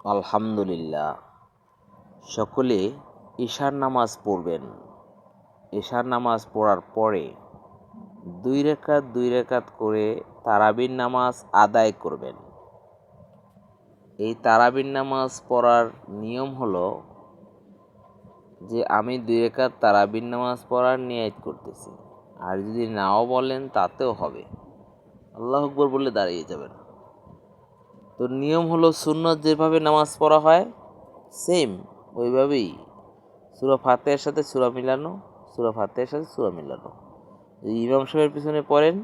আলহামদুলিল্লাহ। সকলে ঈশার নামাজ পড়বেন। ঈশার নামাজ পড়ার পরে 2 রাকাত করে তারাবির নামাজ আদায় করবেন। এই তারাবির নামাজ পড়ার নিয়ম হলো যে আমি 2 রাকাত তারাবির নামাজ পড়ার নিয়ত করতেছি, আর যদি নাও বলেন তাতেও হবে, আল্লাহু আকবার বলে দাঁড়িয়ে যাবেন। তো নিয়ম হলো সুন্নত যেভাবে নামাজ পড়া হয় সেম ওইভাবেই সূরা ফাতিহার সাথে সূরা মিলানো, সূরা ফাতিহার সাথে সূরা মিলানো। যদি ইমাম সাহেবের পিছনে পড়েন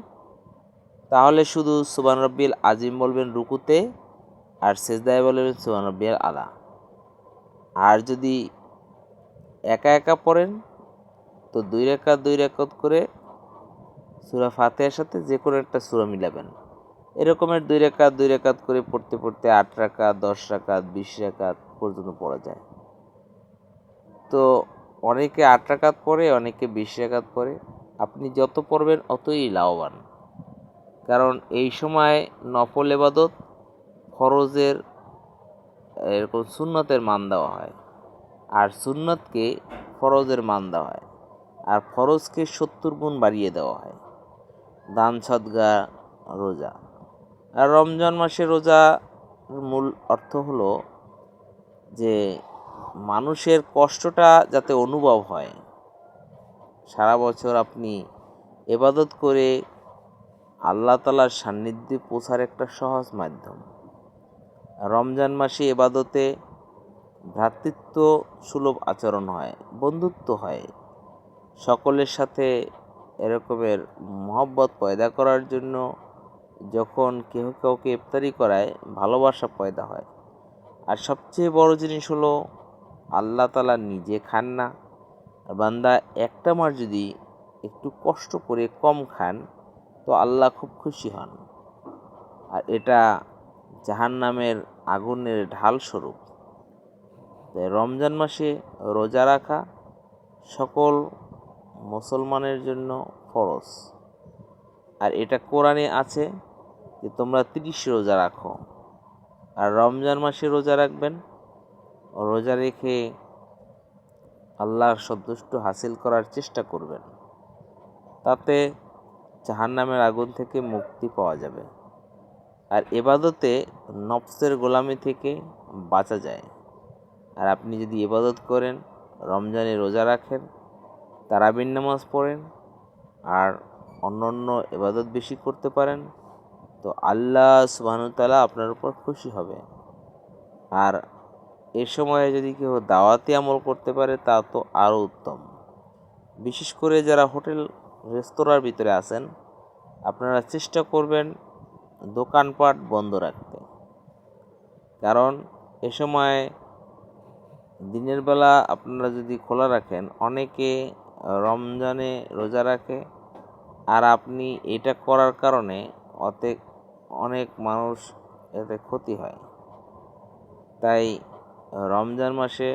তাহলে শুধু সুবহান রাব্বিয়াল আজিম বলবেন রুকুতে, আর সেজদায় বলবেন সুবহান রাব্বিয়াল আলা। আর যদি একা একা পড়েন তো 2 রাকাত করে সূরা ফাতিহার সাথে যে কোনো একটা সূরা মিলাবেন। এরকমের 2 রাকাত করে পড়তে পড়তে 8 রাকাত, 10 রাকাত, 20 রাকাত পর্যন্ত পড়া যায়। তো অনেকে 8 রাকাত পড়ে, অনেকে 20 রাকাত পড়ে। আপনি যত পড়বেন অতই লাভবান, কারণ এই সময় নফল ইবাদত ফরজের এরকম সুন্নতের মান দেওয়া হয়, আর সুন্নতকে ফরজের মান দেওয়া হয়, আর ফরজকে 70 গুণ বাড়িয়ে দেওয়া হয়। দান সদকা, রোজা। আর রমজান মাসে রোজার মূল অর্থ হলো যে মানুষের কষ্টটা যাতে অনুভব হয়। সারা বছর আপনি ইবাদত করে আল্লাহ তাআলার সান্নিধ্যে পৌঁছার একটা সহজ মাধ্যম। রমজান মাসে ইবাদতে ভ্রাতৃত্ব সুলভ আচরণ হয়, বন্ধুত্ব হয়, সকলের সাথে এরকমের মহব্বত পয়দা করার জন্য যখন কেউ কাউকে ইফতারি করায় ভালোবাসা পয়দা হয়। আর সবচেয়ে বড় জিনিস হলো আল্লাহ তাআলা নিজে খান না, বান্দা একটা মাস যদি একটু কষ্ট করে কম খান তো আল্লাহ খুব খুশি হন, আর এটা জাহান্নামের আগুনের ঢাল স্বরূপ। তাই রমজান মাসে রোজা রাখা সকল মুসলমানের জন্য ফরজ। আর এটা কোরআনে আছে যে তোমরা 30 রোজা রাখো। আর রমজান মাসে রোজা রাখবেন, রোজা রেখে আল্লাহর সন্তুষ্ট হাসিল করার চেষ্টা করবেন, তাতে জাহান্নামের আগুন থেকে মুক্তি পাওয়া যাবে। আর ইবাদতে নফসের গোলামি থেকে বাঁচা যায়। আর আপনি যদি ইবাদত করেন, রমজানে রোজা রাখেন, তারাবির নামাজ পড়েন, আর অন্য ইবাদত বেশি করতে পারেন, তো আল্লাহ সুবহানাহু ওয়া তাআলা আপনার উপর খুশি হবে। আর এ সময়ে যদি কেউ দাওয়াতি আমল করতে পারে তা তো আরও উত্তম। বিশেষ করে যারা হোটেল রেস্তোরাঁর ভিতরে আছেন, আপনারা চেষ্টা করবেন দোকানপাট বন্ধ রাখতে, কারণ এ সময় দিনের বেলা আপনারা যদি খোলা রাখেন, অনেকে রমজানে রোজা রাখে, আর আপনি এটা করার কারণে অনেক মানুষ এতে ক্ষতি হয়। তাই রমজান মাসে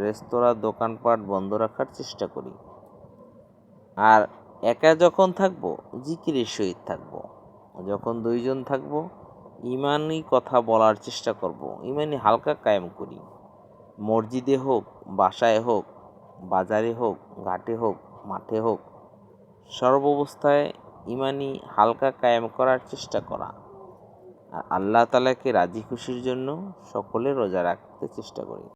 রেস্তোরাঁ দোকানপাট বন্ধ রাখার চেষ্টা করি। আর একা যখন থাকবো জিকিরের সহিত থাকবো, যখন 2 জন থাকবো ইমানি কথা বলার চেষ্টা করব, ইমানি হালকা কায়েম করি। মসজিদে হোক, বাসায় হোক, বাজারে হোক, ঘাটে হোক, মাঠে হোক, সর্বাবস্থায় ইমানি হালকা কায়েম করার চেষ্টা করা। আর আল্লাহ তাআলাকে রাজি খুশির জন্য সকলে রোজা রাখতে চেষ্টা করি।